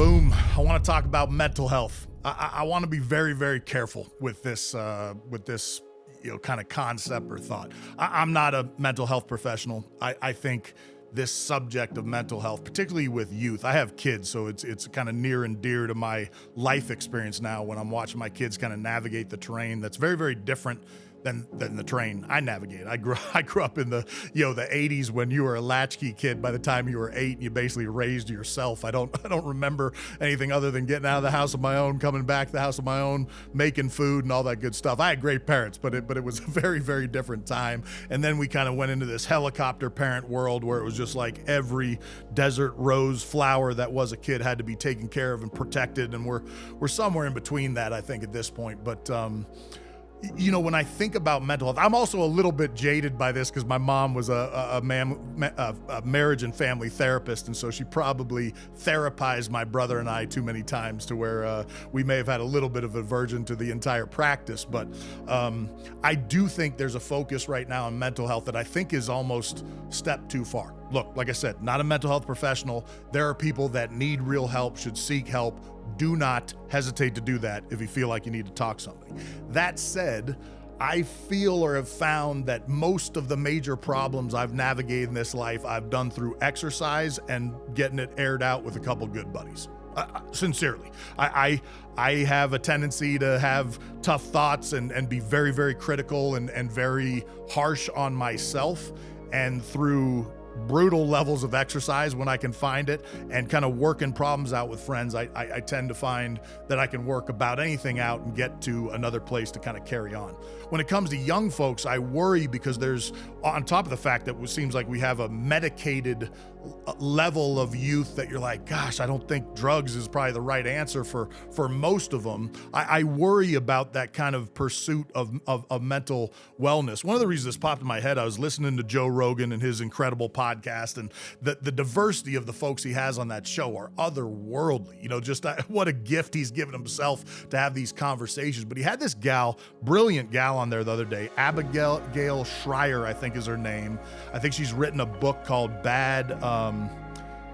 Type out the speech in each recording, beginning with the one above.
Boom. I want to talk about mental health. I want to be very, very careful with this, kind of concept or thought. I'm not a mental health professional. I think this subject of mental health, particularly with youth, I have kids, so it's kind of near and dear to my life experience now when I'm watching my kids kind of navigate the terrain that's very, very different than the terrain I navigate. I grew up in the 80s when you were a latchkey kid. By the time you were 8, you basically raised yourself. I don't remember anything other than getting out of the house of my own, coming back to the house of my own, making food and all that good stuff. I had great parents, but it was a very, very different time. And then we kind of went into this helicopter parent world where it was just like every desert rose flower that was a kid had to be taken care of and protected. And we're somewhere in between that, I think, at this point. But when I think about mental health, I'm also a little bit jaded by this because my mom was a marriage and family therapist, and so she probably therapized my brother and I too many times to where we may have had a little bit of aversion to the entire practice. But I do think there's a focus right now on mental health that I think is almost step too far. Look, like I said, not a mental health professional. There are people that need real help, should seek help. Do not hesitate to do that if you feel like you need to talk something. That said, I feel or have found that most of the major problems I've navigated in this life, I've done through exercise and getting it aired out with a couple good buddies. Sincerely, I have a tendency to have tough thoughts and be very, very critical and very harsh on myself. And through brutal levels of exercise, when I can find it, and kind of working problems out with friends, I tend to find that I can work about anything out and get to another place to kind of carry on. When it comes to young folks, I worry because there's, on top of the fact that it seems like we have a medicated level of youth that you're like, gosh, I don't think drugs is probably the right answer for most of them. I worry about that kind of pursuit of mental wellness. One of the reasons this popped in my head, I was listening to Joe Rogan and his incredible podcast, and the diversity of the folks he has on that show are otherworldly. Just what a gift he's given himself to have these conversations. But he had this brilliant gal on there the other day, Abigail Schreier, I think is her name. I think she's written a book called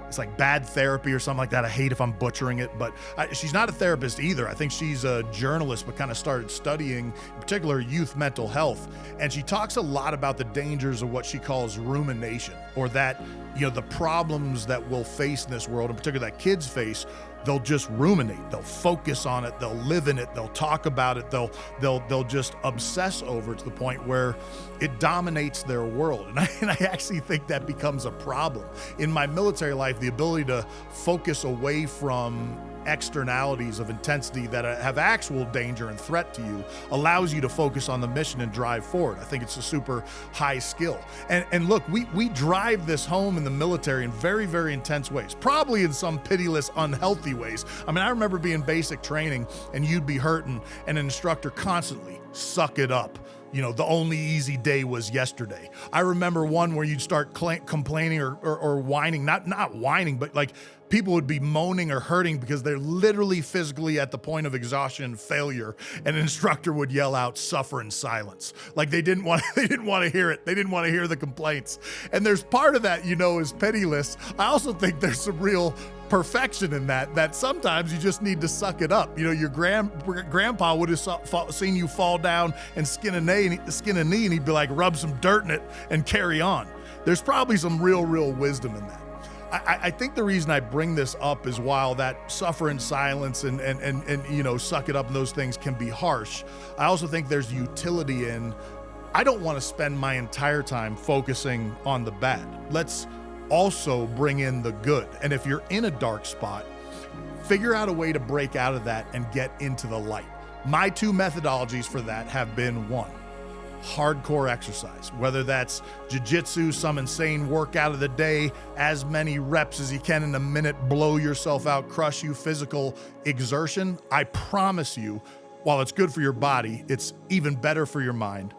it's like Bad Therapy or something like that. I hate if I'm butchering it, but she's not a therapist either. I think she's a journalist, but kind of started studying, in particular, youth mental health. And she talks a lot about the dangers of what she calls rumination, or that, the problems that we'll face in this world, in particular that kids face, they'll just ruminate. They'll focus on it. They'll live in it. They'll talk about it. They'll just obsess over it to the point where it dominates their world. And I actually think that becomes a problem. In my military life, the ability to focus away from externalities of intensity that have actual danger and threat to you allows you to focus on the mission and drive forward. I think it's a super high skill. And look, we drive this home in the military in very, very intense ways, probably in some pitiless, unhealthy ways. I mean, I remember being basic training and you'd be hurting and an instructor constantly, suck it up. The only easy day was yesterday. I remember one where you'd start complaining or whining, not whining, but like people would be moaning or hurting because they're literally physically at the point of exhaustion and failure. And an instructor would yell out, suffer in silence. Like they didn't want to hear it. They didn't want to hear the complaints. And there's part of that, is pitiless. I also think there's some real perfection in that sometimes you just need to suck it up. Your grandpa would have seen you fall down and skin a knee, and he'd be like, rub some dirt in it and carry on. There's probably some real wisdom in that. I think the reason I bring this up is while that suffer in silence and suck it up and those things can be harsh, I also think there's utility in, I don't want to spend my entire time focusing on the bad. Let's also bring in the good. And if you're in a dark spot, figure out a way to break out of that and get into the light. My two methodologies for that have been, one, hardcore exercise, whether that's jiu-jitsu, some insane workout of the day, as many reps as you can in a minute, blow yourself out, crush you, physical exertion. I promise you, while it's good for your body, it's even better for your mind.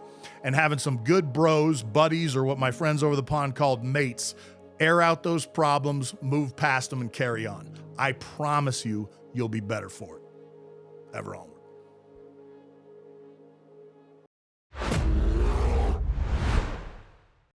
And having some good bros, buddies, or what my friends over the pond called mates, air out those problems, move past them, and carry on. I promise you, you'll be better for it. Ever onward.